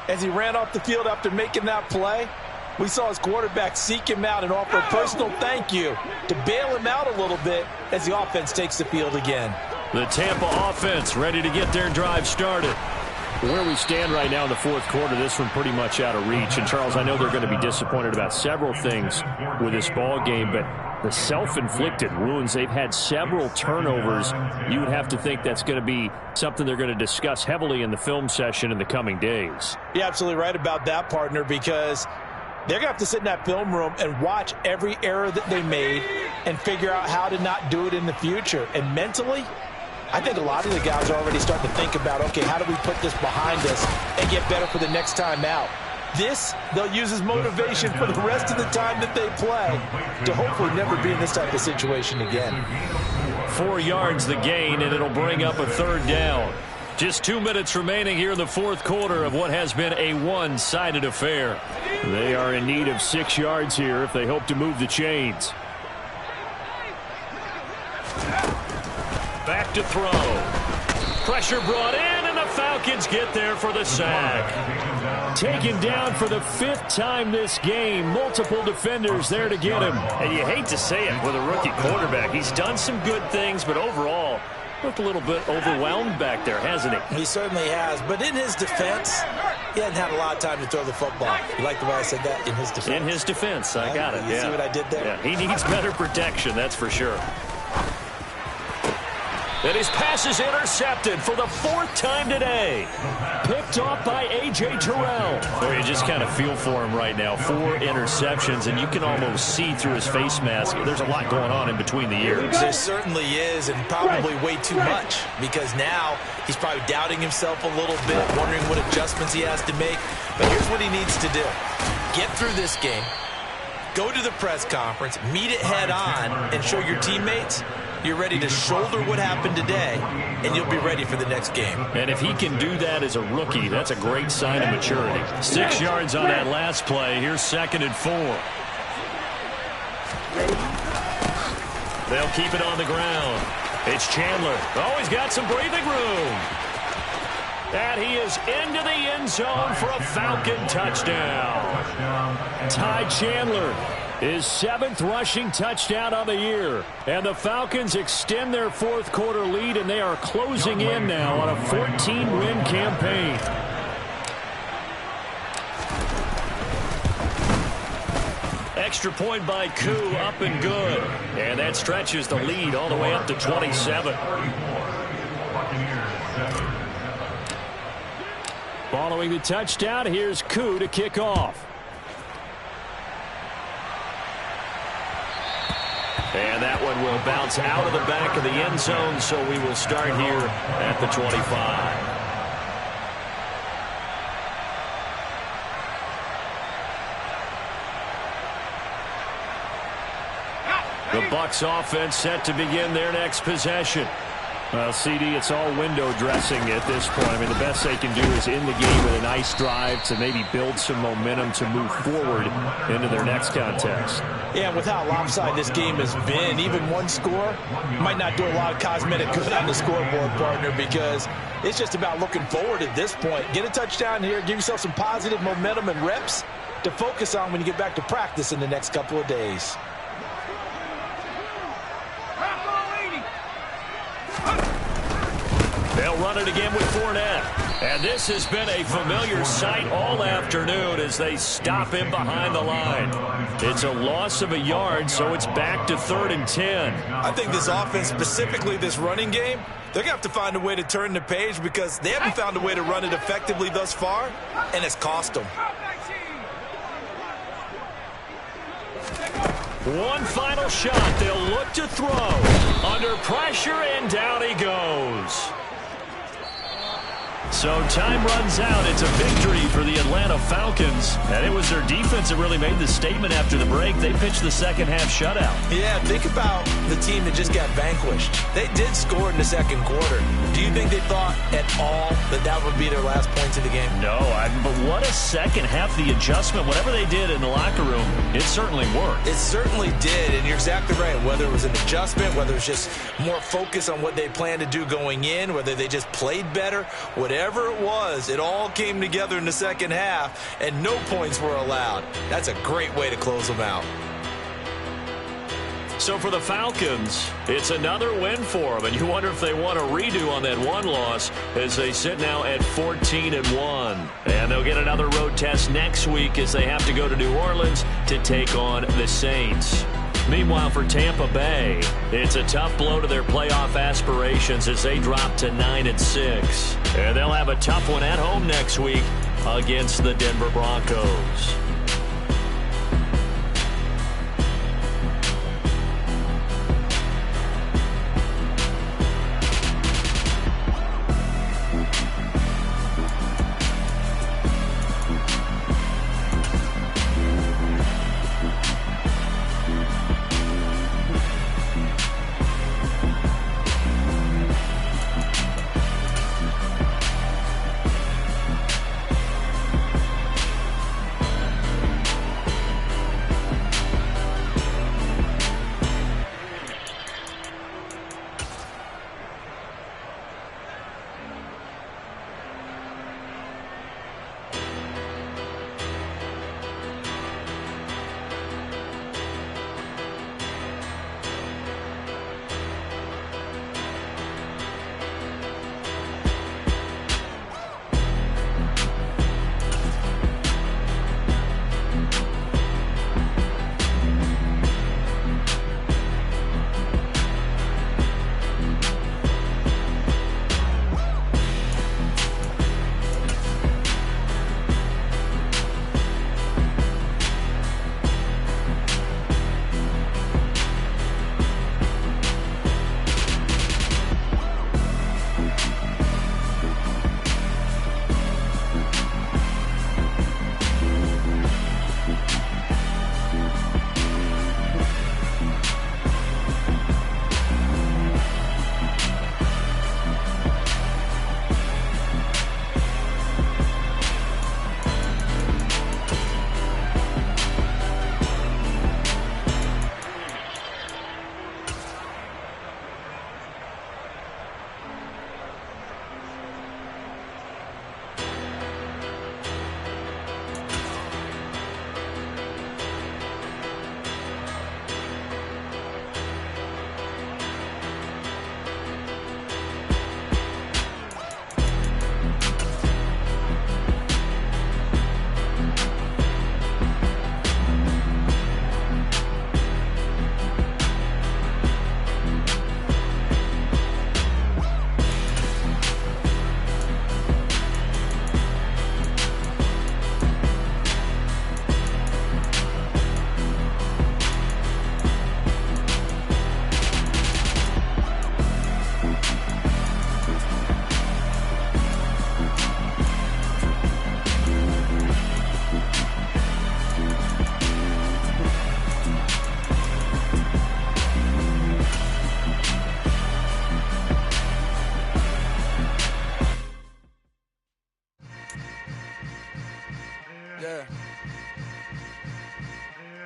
As he ran off the field after making that play, we saw his quarterback seek him out and offer a personal thank you to bail him out a little bit as the offense takes the field again. The Tampa offense ready to get their drive started. Where we stand right now in the 4th quarter, this one pretty much out of reach. And, Charles, I know they're going to be disappointed about several things with this ball game, but the self-inflicted wounds, they've had several turnovers. You would have to think that's going to be something they're going to discuss heavily in the film session in the coming days. You're absolutely right about that, partner, because they're going to have to sit in that film room and watch every error that they made and figure out how to not do it in the future. And mentally, I think a lot of the guys are already starting to think about, okay, how do we put this behind us and get better for the next time out? they'll use as motivation for the rest of the time that they play to hopefully never be in this type of situation again. 4 yards the gain, and it'll bring up a 3rd down. Just 2 minutes remaining here in the 4th quarter of what has been a one-sided affair. They are in need of 6 yards here if they hope to move the chains. Back to throw. Pressure brought in, and the Falcons get there for the sack. Taken down for the 5th time this game. Multiple defenders there to get him. And you hate to say it with a rookie quarterback. He's done some good things, but overall, looked a little bit overwhelmed back there, hasn't he? He certainly has, but in his defense, he hadn't had a lot of time to throw the football. You like the way I said that? In his defense? In his defense, I got it. You see what I did there? Yeah, he needs better protection, that's for sure. And his pass is intercepted for the 4th time today. Picked off by A.J. Terrell. Boy, you just kind of feel for him right now. 4 interceptions, and you can almost see through his face mask. There's a lot going on in between the ears. There certainly is, and probably way too much, because now he's probably doubting himself a little bit, wondering what adjustments he has to make. But here's what he needs to do. Get through this game, go to the press conference, meet it head on, and show your teammates you're ready to shoulder what happened today, and you'll be ready for the next game. And if he can do that as a rookie, that's a great sign of maturity. 6 yards on that last play. Here's 2nd and 4. They'll keep it on the ground. It's Chandler. Oh, he's got some breathing room. And he is into the end zone for a Falcon touchdown. Ty Chandler, his 7th rushing touchdown of the year. And the Falcons extend their 4th quarter lead, and they are closing in now on a 14-win campaign. Extra point by Koo, up and good. And that stretches the lead all the way up to 27. Following the touchdown, here's Koo to kick off. And that one will bounce out of the back of the end zone, so we will start here at the 25. The Bucs offense set to begin their next possession. Well, CD, it's all window dressing at this point. I mean, the best they can do is in the game with a nice drive to maybe build some momentum to move forward into their next contest. Yeah, with how lopsided this game has been, even one score might not do a lot of cosmetic good on the scoreboard, partner, because it's just about looking forward at this point. Get a touchdown here, give yourself some positive momentum and reps to focus on when you get back to practice in the next couple of days. They'll run it again with Fournette. And this has been a familiar sight all afternoon as they stop him behind the line. It's a loss of a yard, so it's back to 3rd and 10. I think this offense, specifically this running game, they're going to have to find a way to turn the page because they haven't found a way to run it effectively thus far, and it's cost them. One final shot. They'll look to throw. Under pressure, and down he goes. So time runs out. It's a victory for the Atlanta Falcons. And it was their defense that really made the statement after the break. They pitched the second half shutout. Yeah, think about the team that just got vanquished. They did score in the 2nd quarter. Do you think they thought at all that that would be their last points of the game? No, but what a second half. The adjustment, whatever they did in the locker room, it certainly worked. It certainly did, and you're exactly right. Whether it was an adjustment, whether it's just more focus on what they planned to do going in, whether they just played better, whatever it was, it all came together in the second half, and no points were allowed. That's a great way to close them out. So for the Falcons, it's another win for them, and you wonder if they want a redo on that one loss as they sit now at 14-1. And they'll get another road test next week as they have to go to New Orleans to take on the Saints. Meanwhile, for Tampa Bay, it's a tough blow to their playoff aspirations as they drop to 9-6. And they'll have a tough one at home next week against the Denver Broncos.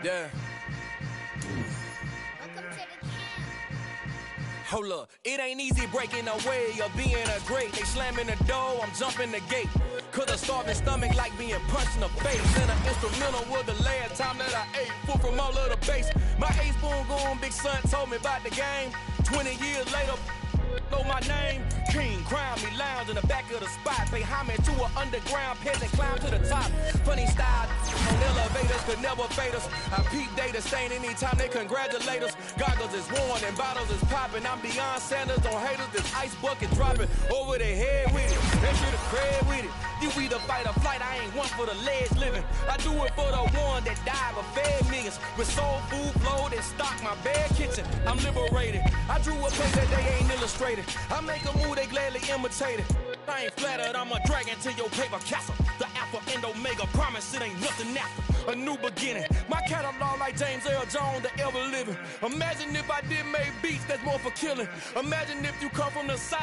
Yeah. Hold up, it ain't easy breaking away or being a great. They slamming the door, I'm jumping the gate. Cause a starving stomach like being punched in the face. And an instrumental was the last time that I ate. Full from all of the bass. My A-spoon going, big son told me about the game. 20 years later, know my name. King, crown me, lounge in the back of the spot. Pay homage to an underground peasant, climb to the top. Funny style, on elevators could never fade us. I peep data stain anytime they congratulate us. Goggles is worn and bottles is popping. I'm beyond Sanders on haters, this ice bucket dropping over their head with it. They should have cred with it. You either fight or flight, I ain't one for the ledge living. I do it for the one that died but fed millions. With soul food flowed and stocked my bad kitchen. I'm liberated. I drew a page that they ain't illustrated. I make a move, they gladly imitate it. I ain't flattered, I'm a dragon to your paper castle. The Alpha and Omega, promise it ain't nothing after. A new beginning. My catalog like James Earl Jones, the ever living. Imagine if I did make beats that's more for killing. Imagine if you come from the side.